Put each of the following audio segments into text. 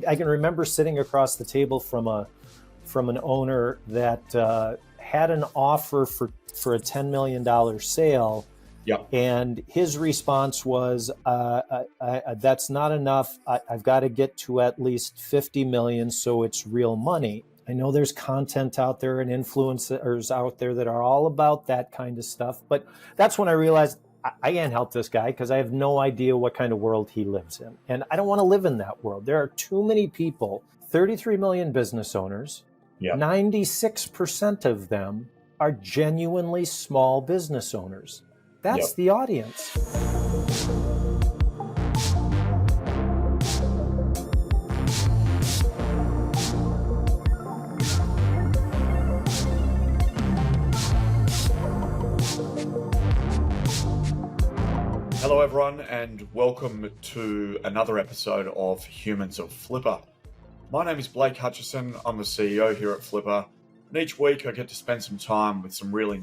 I can remember sitting across the table from an owner that had an offer for a $10 million sale. Yeah. And his response was, that's not enough. I've got to get to at least 50 million so it's real money. I know there's content out there and influencers out there that are all about that kind of stuff, but that's when I realized I can't help this guy because I have no idea what kind of world he lives in. And I don't want to live in that world. There are too many people, 33 million business owners, 96% of them are genuinely small business owners. That's the audience. Hello everyone, and welcome to another episode of Humans of Flippa. My name is Blake Hutchison. I'm the CEO here at Flippa. And each week I get to spend some time with some really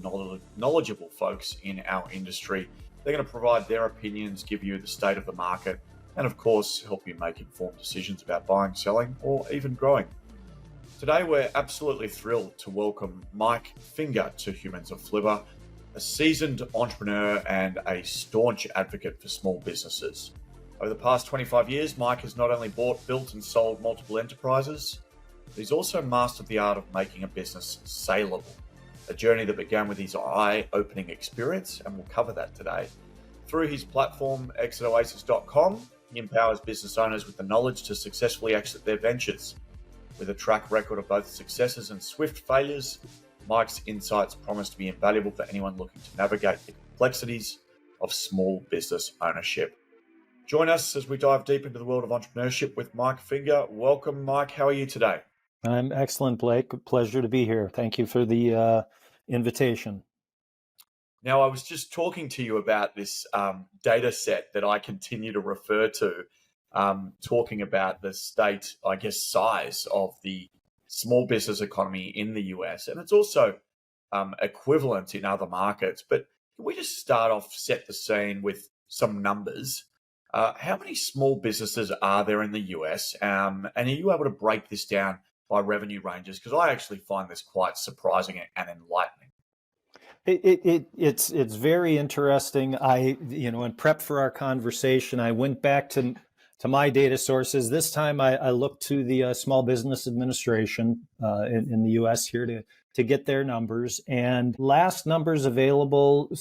knowledgeable folks in our industry. They're going to provide their opinions, give you the state of the market, and of course, help you make informed decisions about buying, selling, or even growing. Today, we're absolutely thrilled to welcome Mike Finger to Humans of Flippa, a seasoned entrepreneur and a staunch advocate for small businesses. Over the past 25 years, Mike has not only bought, built, and sold multiple enterprises, but he's also mastered the art of making a business saleable, a journey that began with his eye-opening experience, and we'll cover that today. Through his platform, exitoasis.com, he empowers business owners with the knowledge to successfully exit their ventures. With a track record of both successes and swift failures, Mike's insights promise to be invaluable for anyone looking to navigate the complexities of small business ownership. Join us as we dive deep into the world of entrepreneurship with Mike Finger. Welcome, Mike. How are you today? I'm excellent, Blake. Pleasure to be here. Thank you for the invitation. Now, I was just talking to you about this data set that I continue to refer to, talking about the state, I guess, size of the small business economy in the US. And it's also equivalent in other markets. But can we just start off, set the scene with some numbers? How many small businesses are there in the US? And are you able to break this down by revenue ranges? Because I actually find this quite surprising and enlightening. It's very interesting. In prep for our conversation, I went back to my data sources. This time I looked to the Small Business Administration in the US here to get their numbers. And last numbers available,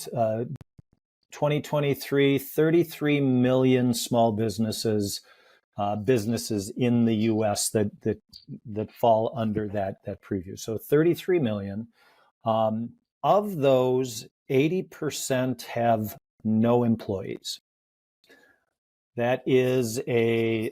2023, 33 million small businesses in the US that fall under that preview. So 33 million. Of those, 80% have no employees. That is a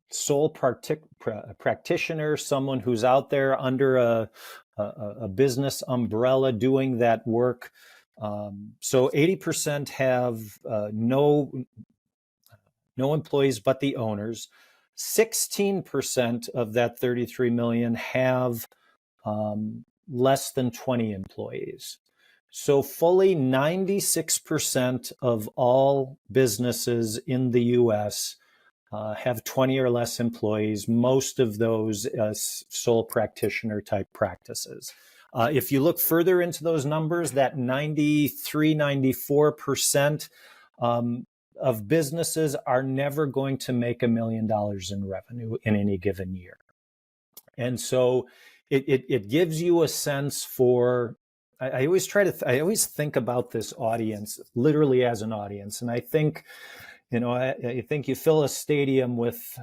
sole practitioner, someone who's out there under a business umbrella doing that work. So 80% have no employees but the owners. 16% of that 33 million have less than 20 employees. So fully 96% of all businesses in the US have 20 or less employees, most of those sole practitioner type practices. If you look further into those numbers, that 93, 94% of businesses are never going to make $1 million in revenue in any given year. And so it gives you a sense for, I always think about this audience literally as an audience. And I think, I think you fill a stadium with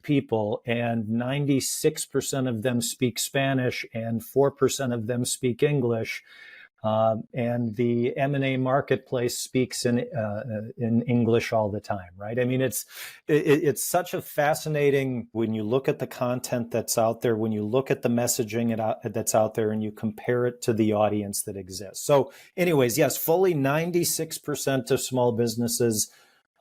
people and 96% of them speak Spanish and 4% of them speak English. And the M&A marketplace speaks in English all the time, right? I mean, it's such a fascinating, when you look at the content that's out there, when you look at the messaging that's out there and you compare it to the audience that exists. So anyways, yes, fully 96% of small businesses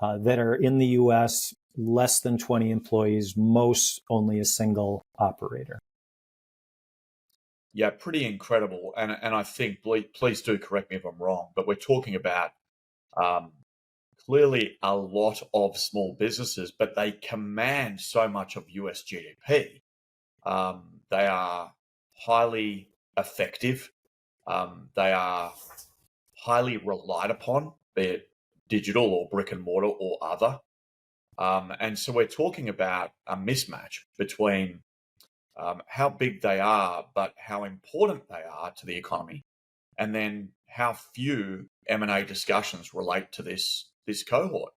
that are in the US, less than 20 employees, most only a single operator. Yeah, pretty incredible. And I think, please do correct me if I'm wrong, but we're talking about clearly a lot of small businesses, but they command so much of US GDP. They are highly effective. They are highly relied upon, be it digital or brick and mortar or other. And so we're talking about a mismatch between how big they are, but how important they are to the economy, and then how few M&A discussions relate to this cohort.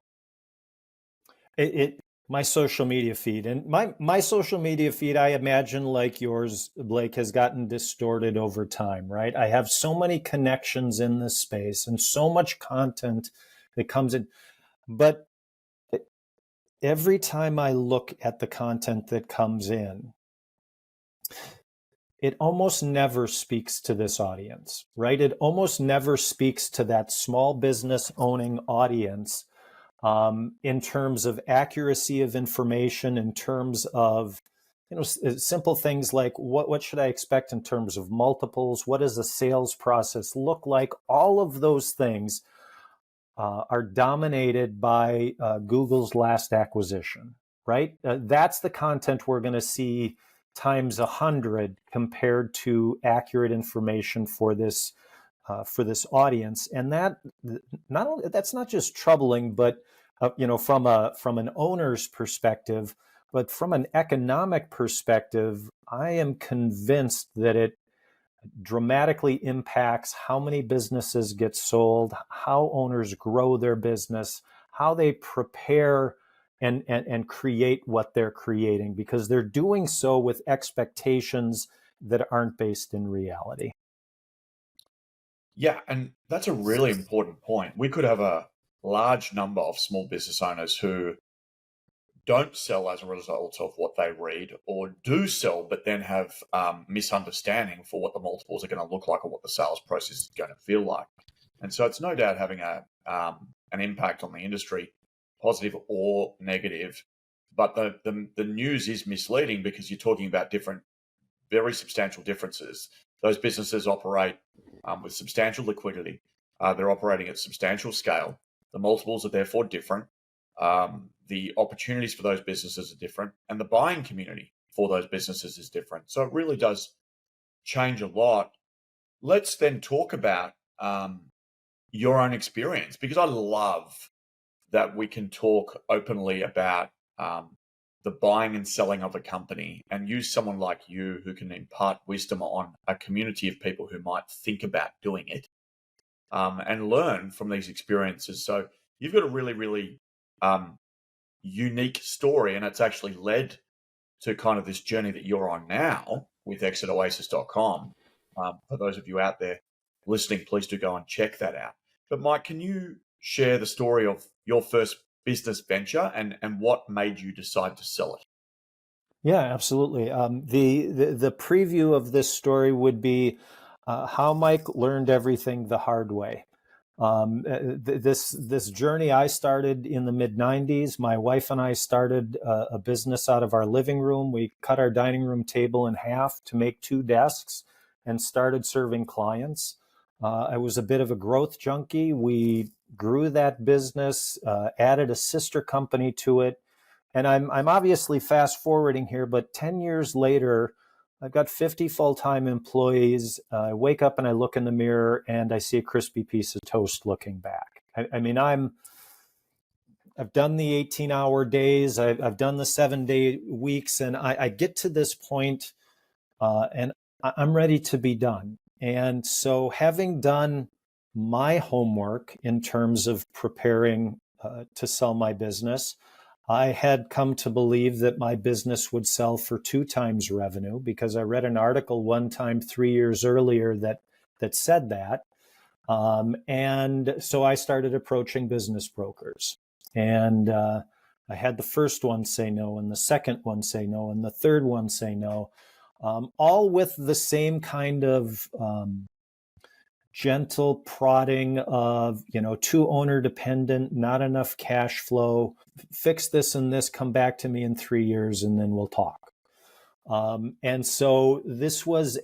My social media feed, and my social media feed, I imagine, like yours, Blake, has gotten distorted over time, right? I have so many connections in this space and so much content that comes in, but every time I look at the content that comes in, it almost never speaks to this audience, right? It almost never speaks to that small business owning audience, in terms of accuracy of information, in terms of simple things like what should I expect in terms of multiples? What does a sales process look like? All of those things are dominated by Google's last acquisition, right? That's the content we're going to see times 100 compared to accurate information for this audience, and that not only that's not just troubling, but from an owner's perspective, but from an economic perspective, I am convinced that it dramatically impacts how many businesses get sold, how owners grow their business, how they prepare and create what they're creating, because they're doing so with expectations that aren't based in reality. Yeah, and that's a really important point. We could have a large number of small business owners who don't sell as a result of what they read, or do sell but then have misunderstanding for what the multiples are going to look like or what the sales process is going to feel like. And so it's no doubt having an impact on the industry, positive or negative. But the news is misleading because you're talking about different, very substantial differences. Those businesses operate with substantial liquidity. They're operating at substantial scale. The multiples are therefore different. The opportunities for those businesses are different, and the buying community for those businesses is different. So it really does change a lot. Let's then talk about your own experience, because I love that we can talk openly about the buying and selling of a company, and use someone like you who can impart wisdom on a community of people who might think about doing it, and learn from these experiences. So you've got a really, really unique story, and it's actually led to kind of this journey that you're on now with exitoasis.com. For those of you out there listening, please do go and check that out. But Mike, can you share the story of your first business venture and what made you decide to sell it? Yeah, absolutely. The preview of this story would be how Mike learned everything the hard way. This journey I started in the mid 90s. My wife and I started a business out of our living room. We cut our dining room table in half to make 2 desks and started serving clients. I was a bit of a growth junkie. We grew that business, added a sister company to it. And I'm obviously fast forwarding here, but 10 years later, I've got 50 full-time employees. I wake up and I look in the mirror and I see a crispy piece of toast looking back. I mean, I've done the 18-hour days. I've done the 7-day weeks, and I get to this point, and I'm ready to be done. And so, having done my homework in terms of preparing to sell my business, I had come to believe that my business would sell for 2 times revenue, because I read an article one time 3 years earlier that said that. And so I started approaching business brokers. And I had the first one say no, and the second one say no, and the third one say no, all with the same kind of gentle prodding of, too owner dependent, not enough cash flow, fix this and this, come back to me in 3 years and then we'll talk. And so this was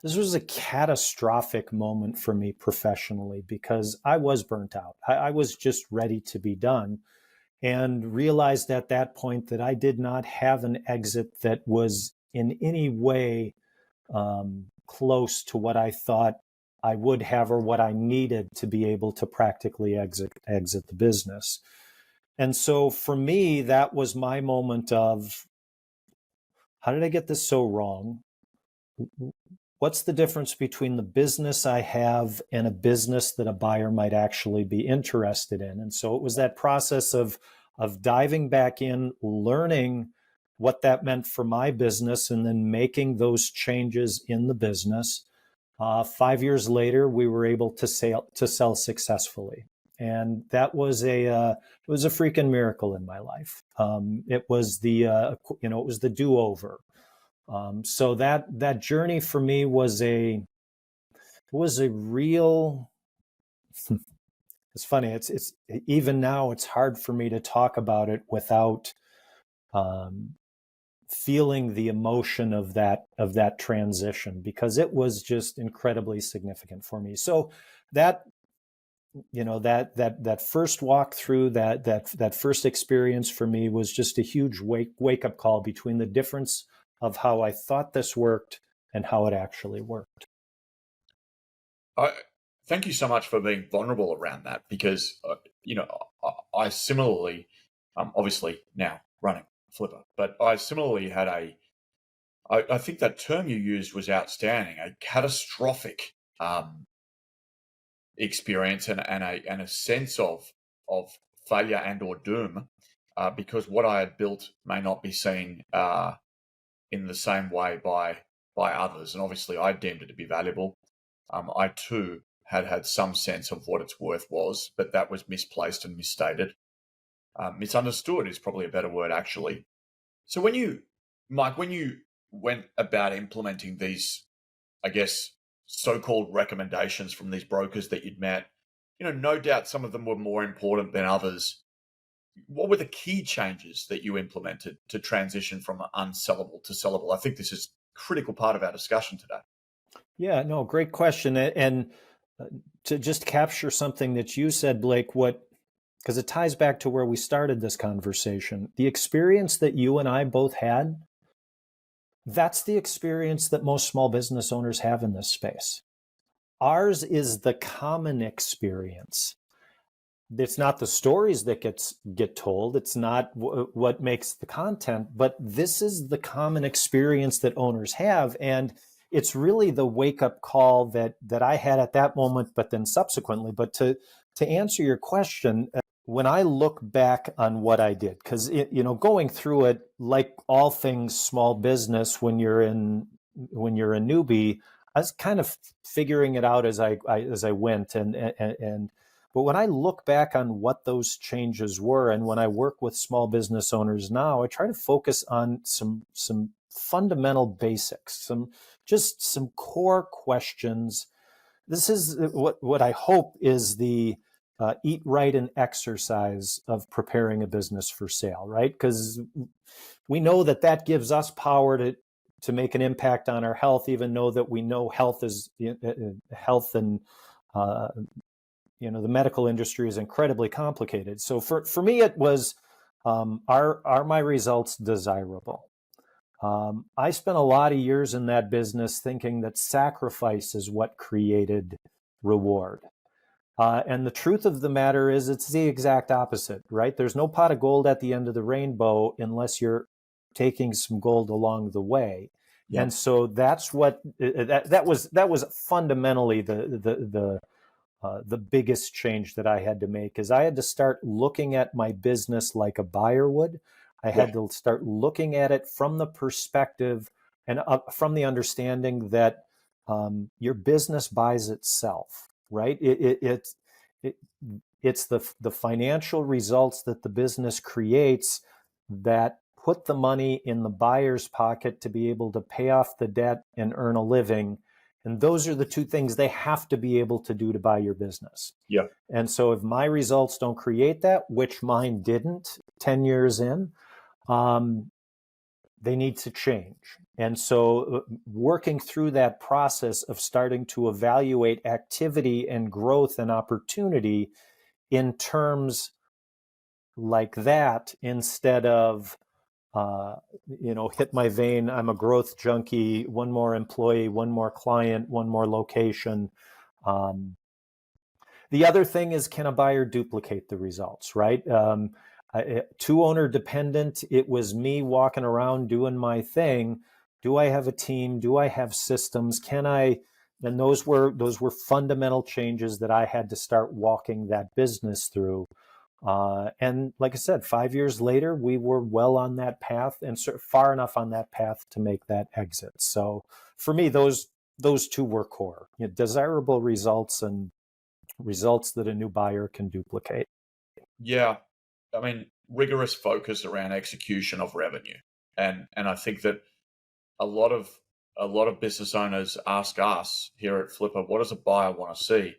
a catastrophic moment for me professionally because I was burnt out. I was just ready to be done, and realized at that point that I did not have an exit that was in any way close to what I thought I would have or what I needed to be able to practically exit the business. And so for me, that was my moment of, how did I get this so wrong? What's the difference between the business I have and a business that a buyer might actually be interested in? And so it was that process of diving back in, learning what that meant for my business, and then making those changes in the business. 5 years later, we were able to sell successfully, and that was it was a freaking miracle in my life. It was it was the do-over. So that journey for me was a real. It's funny. It's even now it's hard for me to talk about it without feeling the emotion of that transition, because it was just incredibly significant for me. So that that first walk through, that first experience for me was just a huge wake up call between the difference of how I thought this worked and how it actually worked. I thank you so much for being vulnerable around that, because I similarly, obviously now running Flippa, but I similarly had I think that term you used was outstanding, a catastrophic experience, and a sense of failure and or doom, because what I had built may not be seen in the same way by others, and obviously I deemed it to be valuable. I too had some sense of what its worth was, but that was misplaced and misstated. Misunderstood is probably a better word, actually. So Mike, when you went about implementing these, I guess, so-called recommendations from these brokers that you'd met, no doubt some of them were more important than others. What were the key changes that you implemented to transition from unsellable to sellable? I think this is a critical part of our discussion today. Yeah, no, great question. And to just capture something that you said, Blake, because it ties back to where we started this conversation, the experience that you and I both had, that's the experience that most small business owners have in this space. Ours is the common experience. It's not the stories that get told. It's not what makes the content, but this is the common experience that owners have. And it's really the wake-up call that I had at that moment, but then subsequently. But to answer your question, when I look back on what I did, because going through it, like all things small business, when you're a newbie, I was kind of figuring it out as I went, but when I look back on what those changes were, and when I work with small business owners now, I try to focus on some fundamental basics, some core questions. This is what I hope is the eat, write, and exercise of preparing a business for sale, right? Because we know that gives us power to make an impact on our health, even though that we know health and the medical industry is incredibly complicated. So for me, it was, are my results desirable? I spent a lot of years in that business thinking that sacrifice is what created reward. And the truth of the matter is it's the exact opposite, right? There's no pot of gold at the end of the rainbow unless you're taking some gold along the way. Yeah. And so that's what that was fundamentally the biggest change that I had to make, is I had to start looking at my business like a buyer would. I had to start looking at it from the perspective and from the understanding that your business buys itself, right? It's the financial results that the business creates that put the money in the buyer's pocket to be able to pay off the debt and earn a living. And those are the two things they have to be able to do to buy your business. Yeah. And so if my results don't create that, which mine didn't 10 years in, they need to change. And so working through that process of starting to evaluate activity and growth and opportunity in terms like that, instead of hit my vein, I'm a growth junkie, one more employee, one more client, one more location. The other thing is, can a buyer duplicate the results, right? Two owner dependent, it was me walking around doing my thing. Do I have a team? Do I have systems? Can I? And those were fundamental changes that I had to start walking that business through. And like I said, 5 years later, we were well on that path and far enough on that path to make that exit. So for me, those two were core: desirable results and results that a new buyer can duplicate. Yeah. I mean, rigorous focus around execution of revenue. And I think that a lot of business owners ask us here at Flippa, what does a buyer want to see?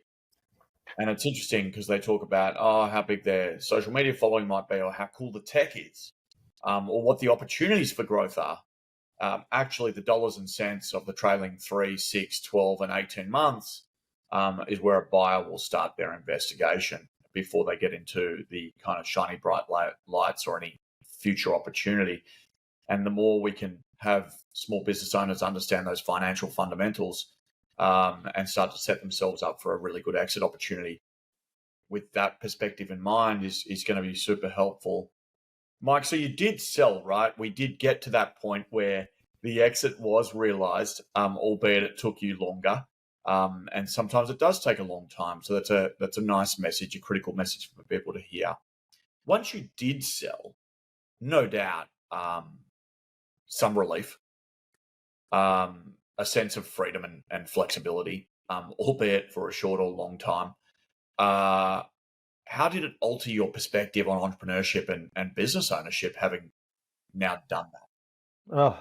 And it's interesting because they talk about how big their social media following might be, or how cool the tech is, or what the opportunities for growth are. Actually, the dollars and cents of the trailing 3, 6, 12, and 18 months is where a buyer will start their investigation before they get into the kind of shiny bright lights or any future opportunity. And the more we can have small business owners understand those financial fundamentals and start to set themselves up for a really good exit opportunity with that perspective in mind is going to be super helpful. Mike, so you did sell, right? We did get to that point where the exit was realized, albeit it took you longer. And sometimes it does take a long time. So that's a nice message, a critical message for people to hear. Once you did sell, no doubt, some relief, a sense of freedom and flexibility, albeit for a short or long time. How did it alter your perspective on entrepreneurship and business ownership, having now done that? Oh,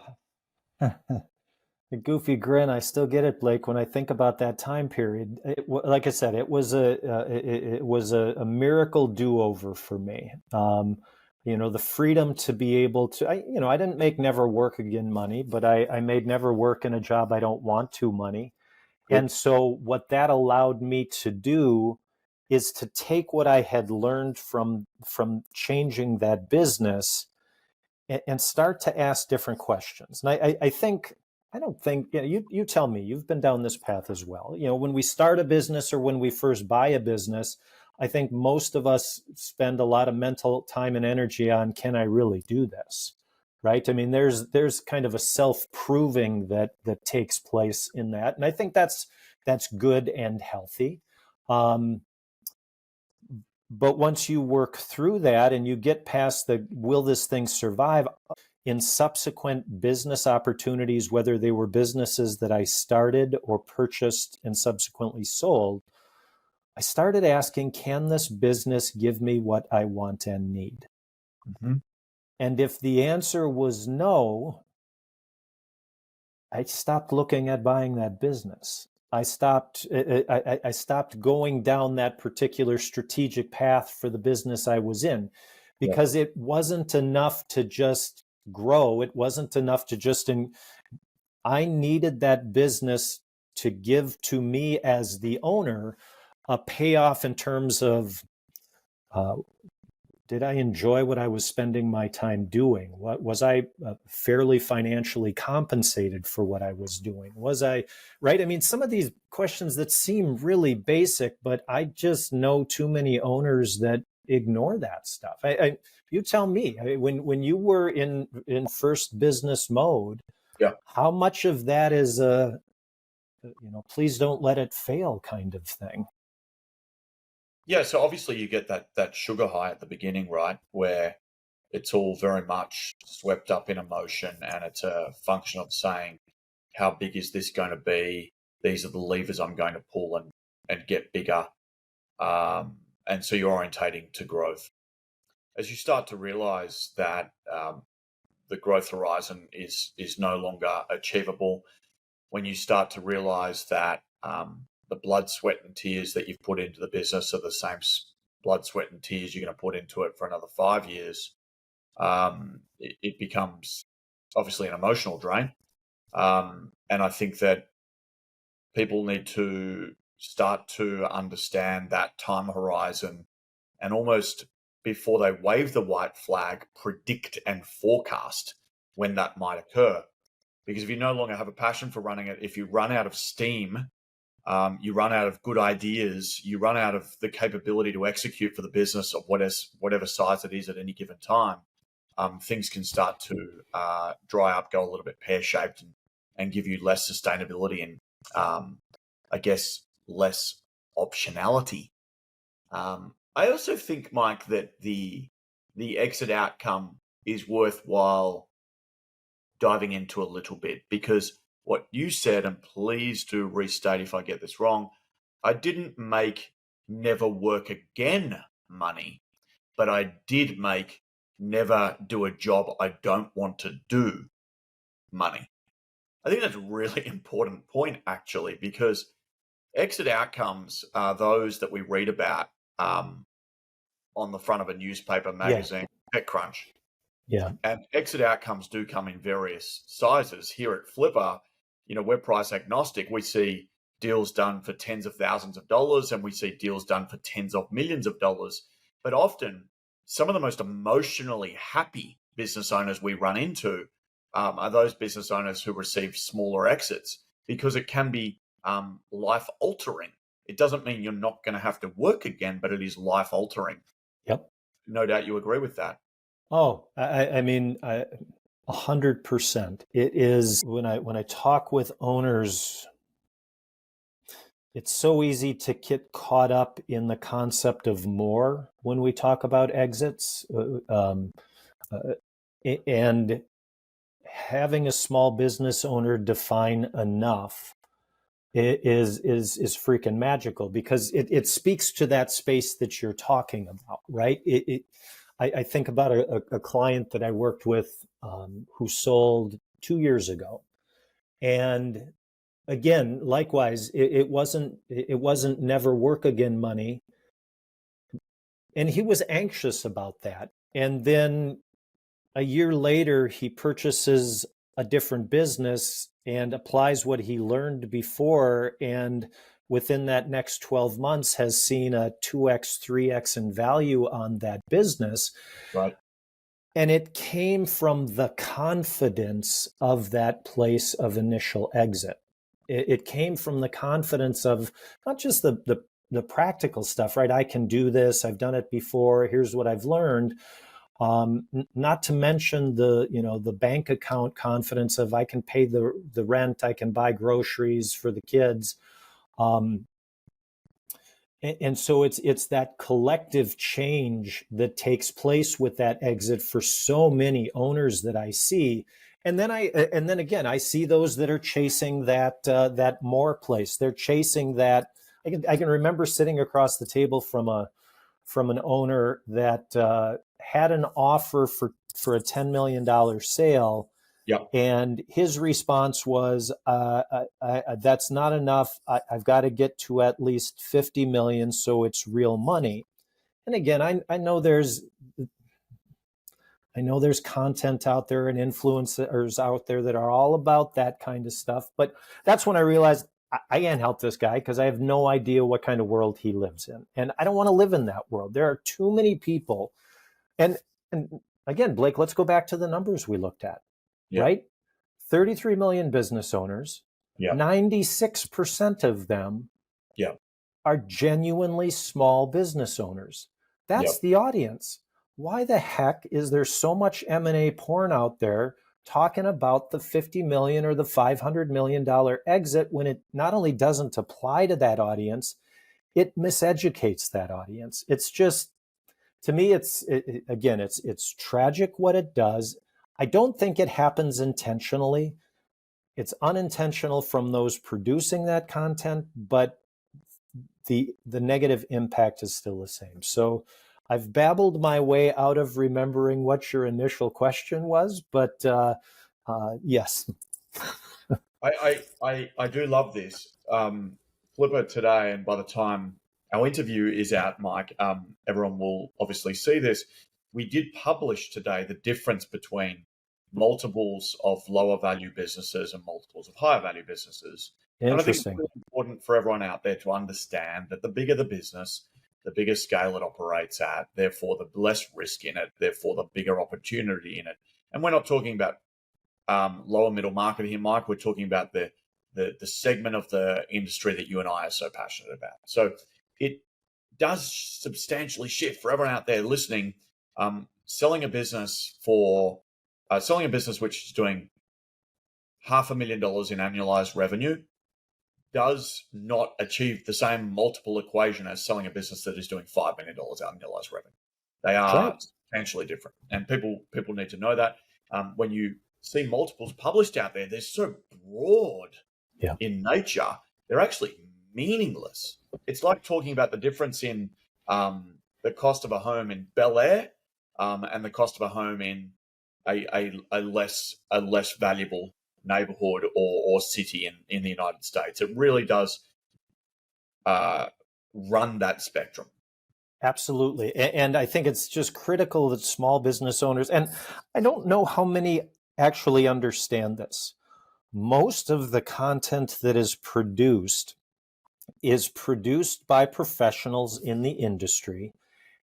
a goofy grin. I still get it, Blake, when I think about that time period. Like I said, it was a miracle do-over for me. The freedom to be able to, I didn't make never work again money, but I made never work in a job I don't want to money. Good. And so what that allowed me to do is to take what I had learned from changing that business and start to ask different questions. And I don't think, you tell me, you've been down this path as well. When we start a business or when we first buy a business, I think most of us spend a lot of mental time and energy on, can I really do this? Right? I mean, there's kind of a self-proving that takes place in that. And I think that's good and healthy. But once you work through that and you get past the will this thing survive, in subsequent business opportunities, whether they were businesses that I started or purchased and subsequently sold, I started asking, can this business give me what I want and need? Mm-hmm. And if the answer was no, I stopped looking at buying that business. I stopped going down that particular strategic path for the business I was in, because it wasn't enough to just grow. It wasn't enough to just I needed that business to give to me as the owner a payoff in terms of, did I enjoy what I was spending my time doing? What was I fairly financially compensated for what I was doing? Was I right? I mean, some of these questions that seem really basic, but I just know too many owners that ignore that stuff. You tell me, when you were in first business mode, Yeah. how much of that is a please don't let it fail kind of thing? Yeah, so obviously you get that sugar high at the beginning, right? Where it's all very much swept up in emotion, and it's a function of saying, how big is this going to be? These are the levers I'm going to pull and get bigger. And so you're orientating to growth. As you start to realize that the growth horizon is no longer achievable, when you start to realize that the blood, sweat, and tears that you've put into the business are the same blood, sweat, and tears you're going to put into it for another 5 years, it becomes obviously an emotional drain. And I think that people need to start to understand that time horizon and almost before they wave the white flag, predict and forecast when that might occur. Because if you no longer have a passion for running it, if you run out of steam, you run out of good ideas, you run out of the capability to execute for the business of whatever size it is at any given time, things can start to dry up, go a little bit pear-shaped, and give you less sustainability and, I guess, less optionality. I also think, Mike, that the exit outcome is worthwhile diving into a little bit, because what you said, and please do restate if I get this wrong, I didn't make never work again money, but I did make never do a job I don't want to do money. I think that's a really important point, actually, because exit outcomes are those that we read about on the front of a newspaper, magazine, TechCrunch. Yeah. And exit outcomes do come in various sizes. Here at Flippa, we're price agnostic. We see deals done for tens of thousands of dollars, and we see deals done for tens of millions of dollars. But often, some of the most emotionally happy business owners we run into are those business owners who receive smaller exits, because it can be life altering. It doesn't mean you're not going to have to work again, but it is life altering. Yep. No doubt you agree with that. Oh, I mean, 100%. It is when I talk with owners, it's so easy to get caught up in the concept of more when we talk about exits, and having a small business owner define enough is freaking magical, because it speaks to that space that you're talking about, right? I think about a client that I worked with who sold 2 years ago, and again, likewise, it wasn't never work again money, and he was anxious about that. And then a year later, he purchases a different business and applies what he learned before, and within that next 12 months has seen a 2x, 3x in value on that business. Right. And it came from the confidence of that place of initial exit. It came from the confidence of not just the practical stuff, right? I can do this. I've done it before. Here's what I've learned. Not to mention the bank account confidence of I can pay the rent, I can buy groceries for the kids. And so it's that collective change that takes place with that exit for so many owners that I see. And then again, I see those that are chasing that more place. They're chasing that. I can remember sitting across the table from an owner that had an offer for a $10 million sale. Yep. And his response was, that's not enough. I've got to get to at least 50 million. So it's real money. And again, I know there's content out there and influencers out there that are all about that kind of stuff. But that's when I realized I can't help this guy, because I have no idea what kind of world he lives in. And I don't want to live in that world. There are too many people. And again, Blake, let's go back to the numbers we looked at, right? 33 million business owners, 96% of them are genuinely small business owners. That's the audience. Why the heck is there so much M&A porn out there talking about the 50 million or the $500 million exit, when it not only doesn't apply to that audience, it miseducates that audience? It's just, to me, it's tragic what it does. I don't think it happens intentionally. It's unintentional from those producing that content, but the negative impact is still the same. So I've babbled my way out of remembering what your initial question was, but yes. I do love this. Flippa today, and by the time our interview is out, Mike, everyone will obviously see this. We did publish today the difference between multiples of lower value businesses and multiples of higher value businesses. And I think it's Interesting. really important for everyone out there to understand that the bigger the business, the bigger scale it operates at, therefore the less risk in it, therefore the bigger opportunity in it. And we're not talking about lower middle market here, Mike. We're talking about the segment of the industry that you and I are so passionate about. So it does substantially shift for everyone out there listening. Selling a business which is doing $500,000 in annualized revenue does not achieve the same multiple equation as selling a business that is doing $5 million annualized revenue. They Right. are substantially different, and people need to know that. When you see multiples published out there, they're so broad Yeah. in nature, they're actually meaningless. It's like talking about the difference in the cost of a home in Bel Air and the cost of a home in a less valuable neighborhood or city in the United States. It really does run that spectrum. Absolutely. And I think it's just critical that small business owners, and I don't know how many actually understand this. Most of the content that is produced by professionals in the industry,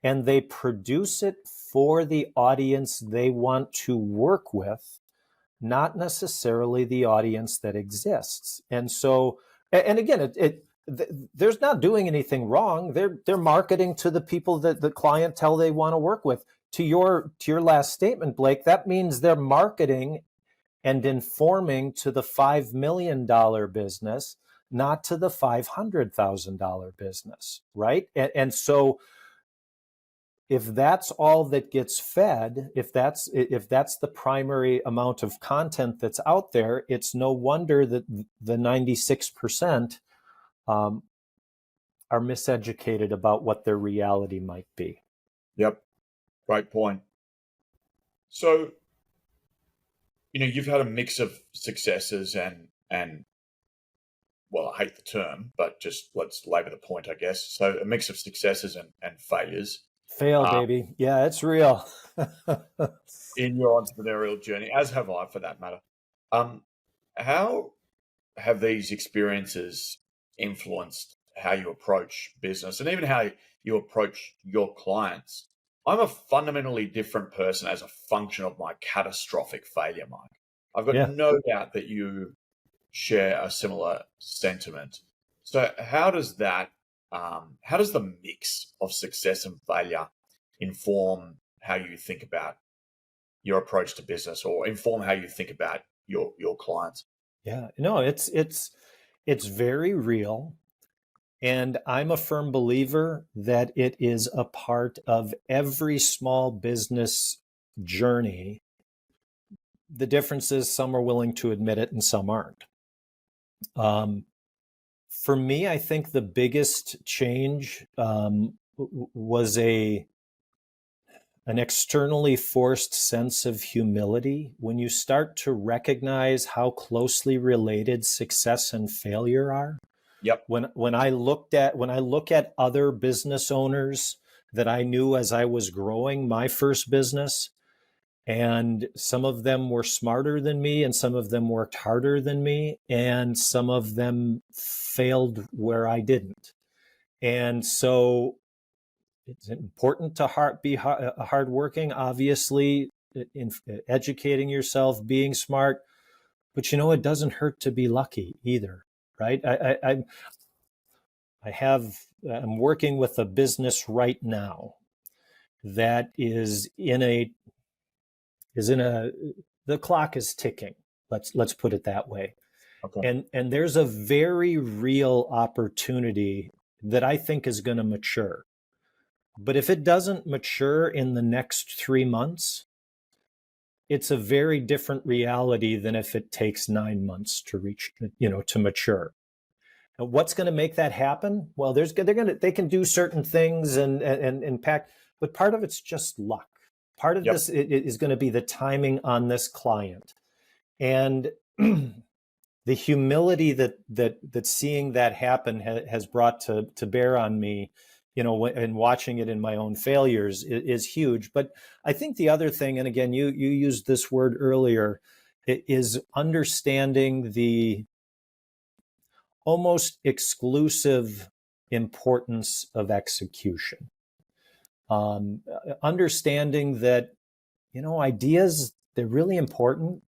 and they produce it for the audience they want to work with, not necessarily the audience that exists. And so, and again, there's not doing anything wrong. They're marketing to the people that the clientele they want to work with. To your last statement, Blake, that means they're marketing and informing to the $5 million business, not to the $500,000 business, right? And so if that's all that gets fed, if that's the primary amount of content that's out there, it's no wonder that the 96% are miseducated about what their reality might be. Yep, great point. So, you've had a mix of successes and well, I hate the term, but just let's labor the point, I guess. So a mix of successes and failures Fail, uh, baby. Yeah, it's real. in your entrepreneurial journey, as have I, for that matter. Um, how have these experiences influenced how you approach business and even how you approach your clients? I'm a fundamentally different person as a function of my catastrophic failure, Mike. I've got Yeah. no doubt that you share a similar sentiment. So, how does the mix of success and failure inform how you think about your approach to business, or inform how you think about your clients? Yeah. No, it's very real. And I'm a firm believer that it is a part of every small business journey. The difference is some are willing to admit it and some aren't. For me, I think the biggest change was an externally forced sense of humility. When you start to recognize how closely related success and failure are, Yep. when I look at other business owners that I knew as I was growing my first business, and some of them were smarter than me and some of them worked harder than me and some of them failed where I didn't. And so it's important to be hardworking, obviously, in educating yourself, being smart, but it doesn't hurt to be lucky either, right? I'm working with a business right now that is in a the clock is ticking. Let's put it that way. Okay. And there's a very real opportunity that I think is going to mature. But if it doesn't mature in the next 3 months, it's a very different reality than if it takes 9 months to reach, to mature. And what's going to make that happen? Well, they can do certain things and impact, but part of it's just luck. Part of Yep. this is going to be the timing on this client, and the humility that seeing that happen has brought to bear on me and watching it in my own failures is huge. But I think the other thing, and again, you used this word earlier, is understanding the almost exclusive importance of execution. Understanding that, ideas, they're really important,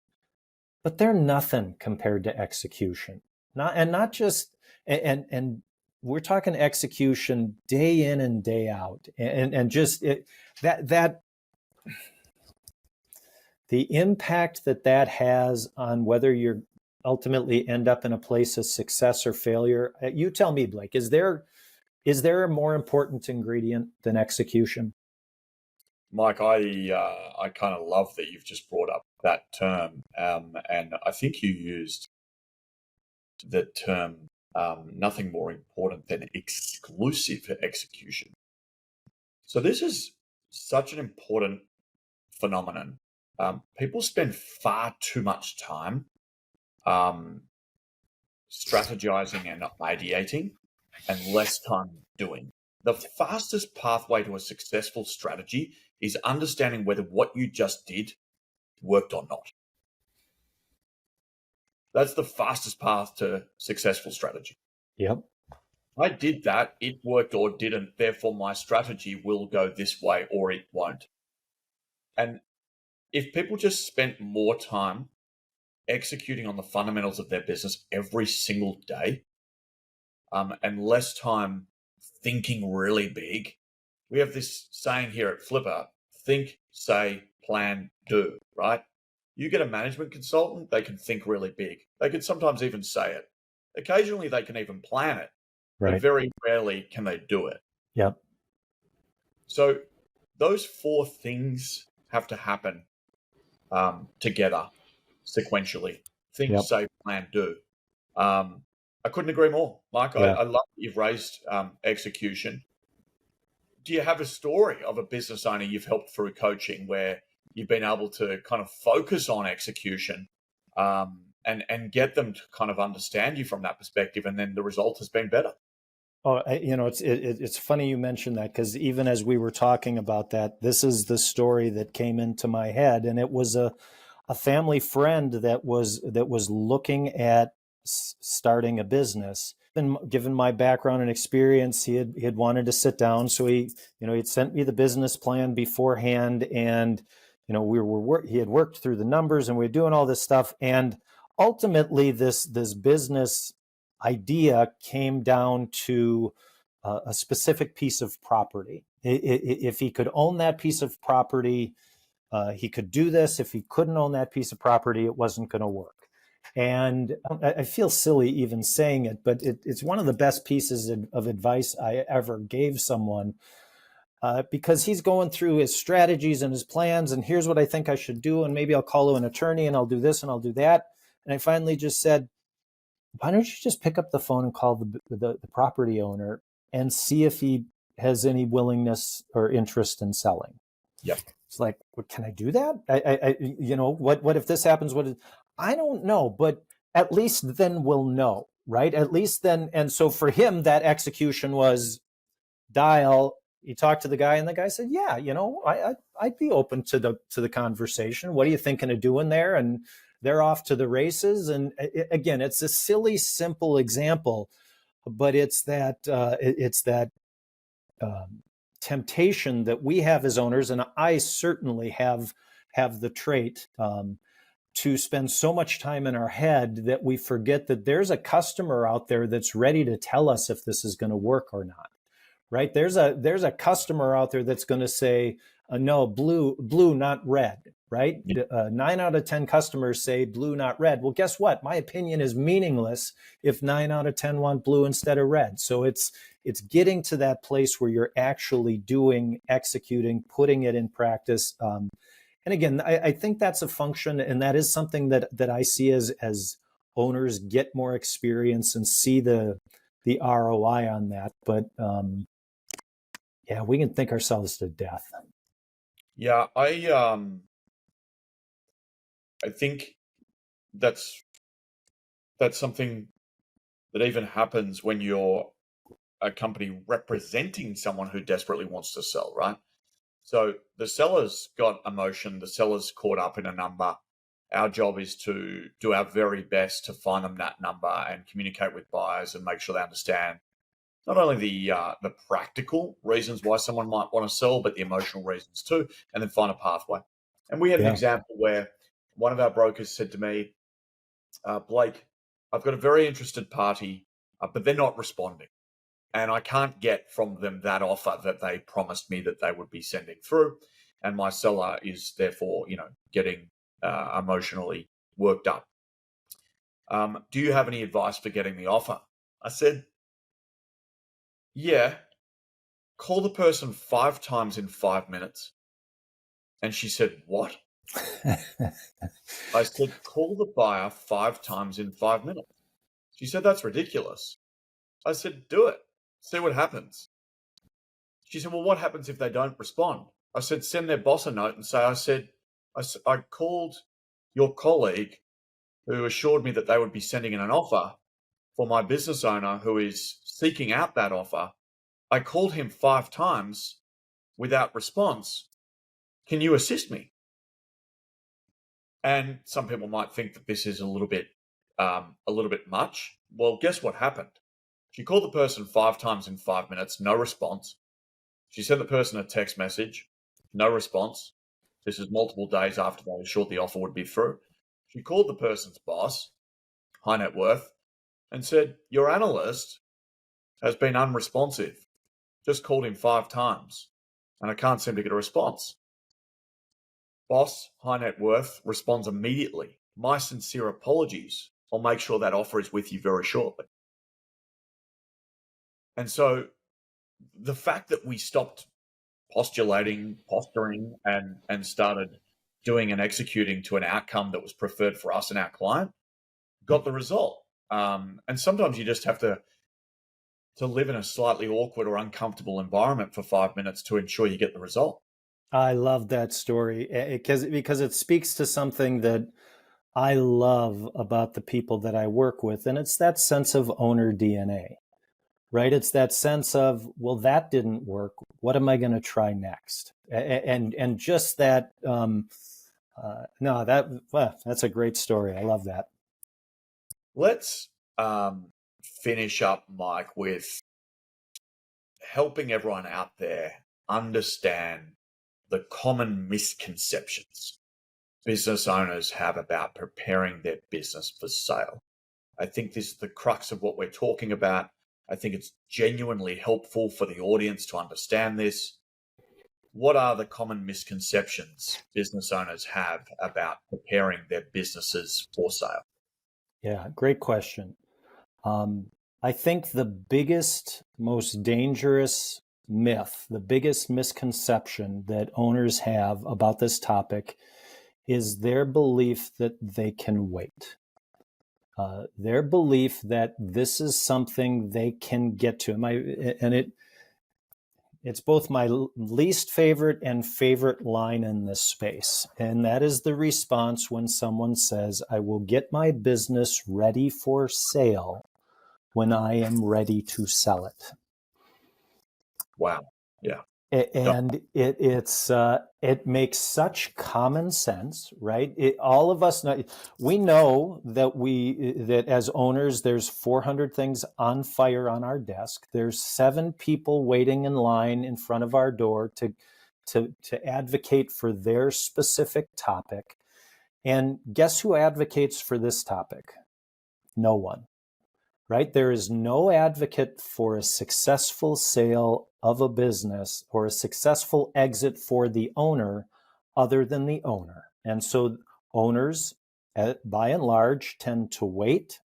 but they're nothing compared to execution. Not just, and we're talking execution day in and day out, and just that the impact that has on whether you're ultimately end up in a place of success or failure. You tell me, Blake, is there a more important ingredient than execution? Mike, I kind of love that you've just brought up that term, and I think you used the term nothing more important than exclusive execution. So this is such an important phenomenon. People spend far too much time strategizing and ideating, and less time doing. The fastest pathway to a successful strategy is understanding whether what you just did worked or not. That's the fastest path to successful strategy. Yep. I did that, it worked or didn't, therefore my strategy will go this way or it won't. And if people just spent more time executing on the fundamentals of their business every single day, and less time thinking really big, we have this saying here at Flippa: think, say, plan, do, right? You get a management consultant, they can think really big. They can sometimes even say it. Occasionally they can even plan it, but Right. very rarely can they do it. Yep. So those four things have to happen together sequentially. Think, Yep. say, plan, do. I couldn't agree more, Mike. Yeah. I love that you've raised execution. Do you have a story of a business owner you've helped through coaching where you've been able to kind of focus on execution, and get them to kind of understand you from that perspective, and then the result has been better? Oh, it's funny you mentioned that, because even as we were talking about that, this is the story that came into my head, and it was a family friend that was looking at starting a business. And given my background and experience, he had wanted to sit down, so he'd sent me the business plan beforehand, and he had worked through the numbers, and we were doing all this stuff, and ultimately this business idea came down to a specific piece of property. If he could own that piece of property, he could do this. If he couldn't own that piece of property, it wasn't going to work. And I feel silly even saying it, but it's one of the best pieces of advice I ever gave someone, because he's going through his strategies and his plans, and here's what I think I should do, and maybe I'll call an attorney, and I'll do this and I'll do that. And I finally just said, why don't you just pick up the phone and call the property owner and see if he has any willingness or interest in selling? Yep. It's like, what, can I do that? What if this happens? I don't know, but at least then we'll know, right? At least then. And so for him, that execution was dial. He talked to the guy, and the guy said, yeah, I'd be open to the conversation. What are you thinking of doing there? And they're off to the races. And again, it's a silly, simple example, but it's that temptation that we have as owners, and I certainly have the trait, to spend so much time in our head that we forget that there's a customer out there that's ready to tell us if this is going to work or not. Right? There's a customer out there that's going to say, no, blue, not red. Right? 9 out of 10 customers say blue, not red. Well, guess what? My opinion is meaningless if 9 out of 10 want blue instead of red. So it's getting to that place where you're actually executing, putting it in practice. And again, I think that's a function, and that is something that I see as owners get more experience and see the ROI on that. But yeah, we can think ourselves to death. Yeah, I think that's something that even happens when you're a company representing someone who desperately wants to sell, right? So the seller's got emotion, the seller's caught up in a number. Our job is to do our very best to find them that number and communicate with buyers and make sure they understand not only the practical reasons why someone might want to sell, but the emotional reasons too, and then find a pathway. And we had an Yeah. example where one of our brokers said to me, Blake, I've got a very interested party, but they're not responding. And I can't get from them that offer that they promised me that they would be sending through. And my seller is therefore, getting emotionally worked up. Do you have any advice for getting the offer? I said, yeah, call the person 5 times in 5 minutes. And she said, what? I said, call the buyer 5 times in 5 minutes. She said, that's ridiculous. I said, do it. See what happens. She said, well, what happens if they don't respond? I said, send their boss a note and say, I called your colleague who assured me that they would be sending in an offer for my business owner who is seeking out that offer. I called him 5 times without response. Can you assist me? And some people might think that this is a little bit much. Well, guess what happened? She called the person 5 times in 5 minutes, no response. She sent the person a text message, no response. This is multiple days after they assured the offer would be through. She called the person's boss, high net worth, and said, your analyst has been unresponsive. Just called him 5 times, and I can't seem to get a response. Boss, high net worth, responds immediately. My sincere apologies. I'll make sure that offer is with you very shortly. And so the fact that we stopped posturing, and started doing and executing to an outcome that was preferred for us and our client got the result. And sometimes you just have to live in a slightly awkward or uncomfortable environment for 5 minutes to ensure you get the result. I love that story because it speaks to something that I love about the people that I work with, and it's that sense of owner DNA, right? It's that sense of, well, that didn't work. What am I going to try next? And just that. That's a great story. I love that. Let's finish up, Mike, with helping everyone out there understand the common misconceptions business owners have about preparing their business for sale. I think this is the crux of what we're talking about. I think it's genuinely helpful for the audience to understand this. What are the common misconceptions business owners have about preparing their businesses for sale? Yeah, great question. I think the biggest, most dangerous myth, the biggest misconception that owners have about this topic is their belief that they can wait. Their belief that this is something they can get to. It's both my least favorite and favorite line in this space. And that is the response when someone says, I will get my business ready for sale when I am ready to sell it. Wow. Yeah. And it makes such common sense, right? All of us know, we know that as owners, there's 400 things on fire on our desk. There's 7 people waiting in line in front of our door to advocate for their specific topic. And guess who advocates for this topic? No one. Right? There is no advocate for a successful sale of a business or a successful exit for the owner other than the owner. And so owners, by and large, tend to wait,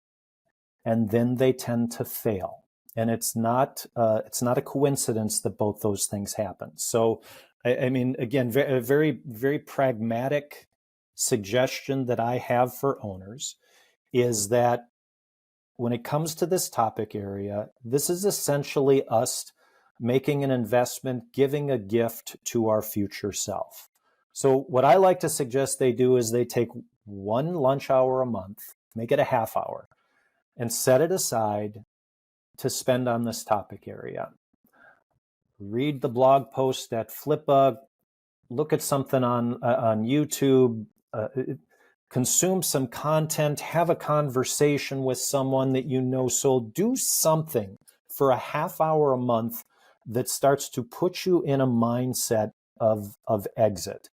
and then they tend to fail. And it's not a coincidence that both those things happen. So, I mean, again, a very, very pragmatic suggestion that I have for owners is that when it comes to this topic area, this is essentially us making an investment, giving a gift to our future self. So what I like to suggest they do is they take 1 lunch hour a month, make it a half hour, and set it aside to spend on this topic area. Read the blog post at Flippa, look at something on YouTube, consume some content, have a conversation with someone that you know sold. Do something for a half hour a month that starts to put you in a mindset of exit.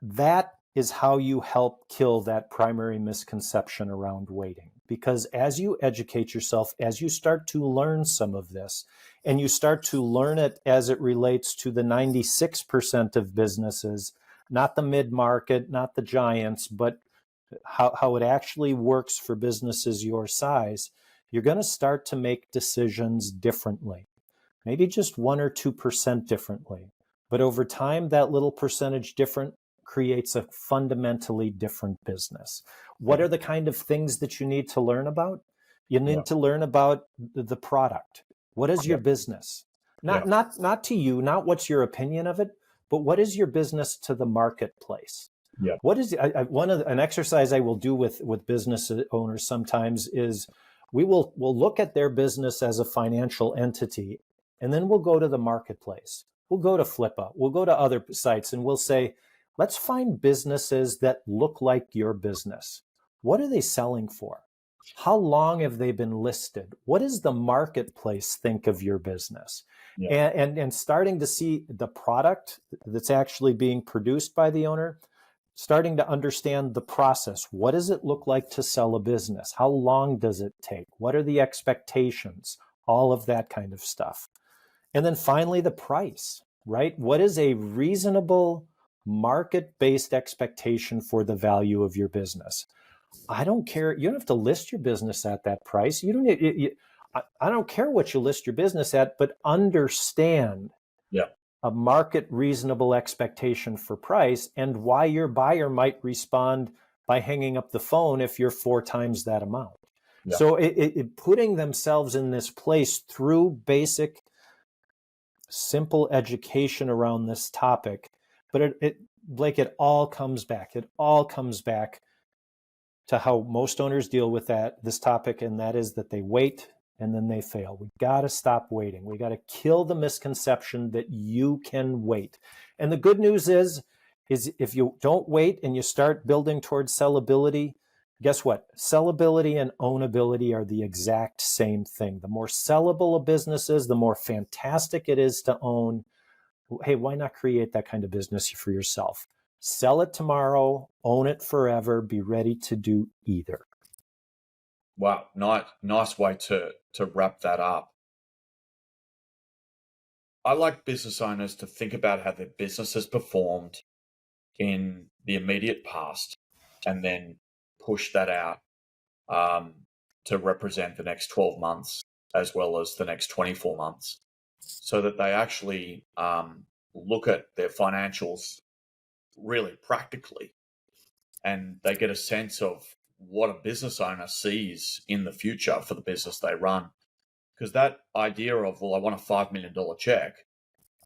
That is how you help kill that primary misconception around waiting. Because as you educate yourself, as you start to learn some of this, and you start to learn it as it relates to the 96% of businesses, not the mid-market, not the giants, but how it actually works for businesses your size, you're going to start to make decisions differently. Maybe just 1 or 2% differently. But over time, that little percentage different creates a fundamentally different business. What are the kind of things that you need to learn about? You need to learn about the product. What is your business? Not to you, not what's your opinion of it, but what is your business to the marketplace? What is an exercise I will do with business owners sometimes is we'll look at their business as a financial entity, and then we'll go to the marketplace. We'll go to Flippa. We'll go to other sites, and we'll say, let's find businesses that look like your business. What are they selling for? How long have they been listed? What does the marketplace think of your business? And starting to see the product that's actually being produced by the owner, starting to understand the process. What does it look like to sell a business? How long does it take? What are the expectations? All of that kind of stuff. And then finally, the price, right? What is a reasonable market-based expectation for the value of your business? I don't care. You don't have to list your business at that price. I don't care what you list your business at, but understand a market reasonable expectation for price and why your buyer might respond by hanging up the phone if you're 4 times that amount. So putting themselves in this place through basic, simple education around this topic, but it all comes back. It all comes back to how most owners deal with this topic, and that is that they wait and then they fail. We got to stop waiting. We got to kill the misconception that you can wait. And the good news is if you don't wait and you start building towards sellability, guess what? Sellability and ownability are the exact same thing. The more sellable a business is, the more fantastic it is to own. Hey, why not create that kind of business for yourself? Sell it tomorrow, own it forever, be ready to do either. Wow, nice way to wrap that up. I like business owners to think about how their business has performed in the immediate past and then push that out to represent the next 12 months as well as the next 24 months so that they actually look at their financials really practically and they get a sense of what a business owner sees in the future for the business they run. Because that idea of, well, I want a $5 million check,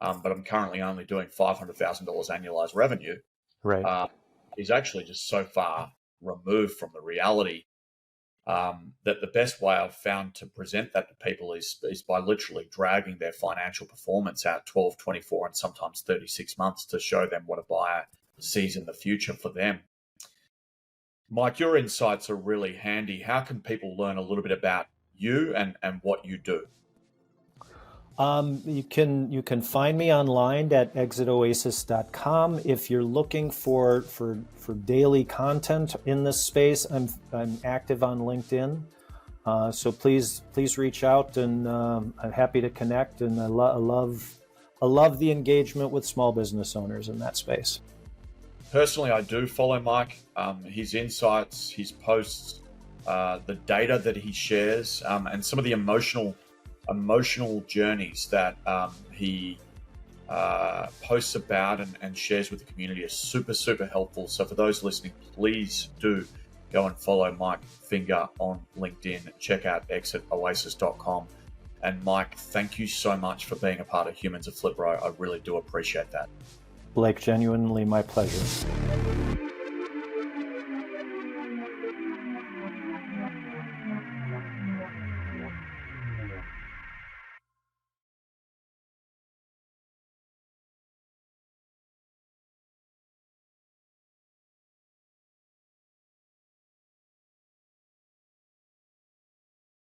but I'm currently only doing $500,000 annualized revenue, is actually just so far removed from the reality that the best way I've found to present that to people is by literally dragging their financial performance out 12, 24, and sometimes 36 months to show them what a buyer sees in the future for them. Mike, your insights are really handy. How can people learn a little bit about you and what you do? You can find me online at exitoasis.com. If you're looking for daily content in this space, I'm active on LinkedIn. So please reach out, and I'm happy to connect. And I love the engagement with small business owners in that space. Personally, I do follow Mike, his insights, his posts, the data that he shares, and some of the emotional journeys that he posts about and shares with the community are super, super helpful. So for those listening, please do go and follow Mike Finger on LinkedIn. Check out exitoasis.com. And Mike, thank you so much for being a part of Humans of Flippa. I really do appreciate that. Blake, genuinely my pleasure.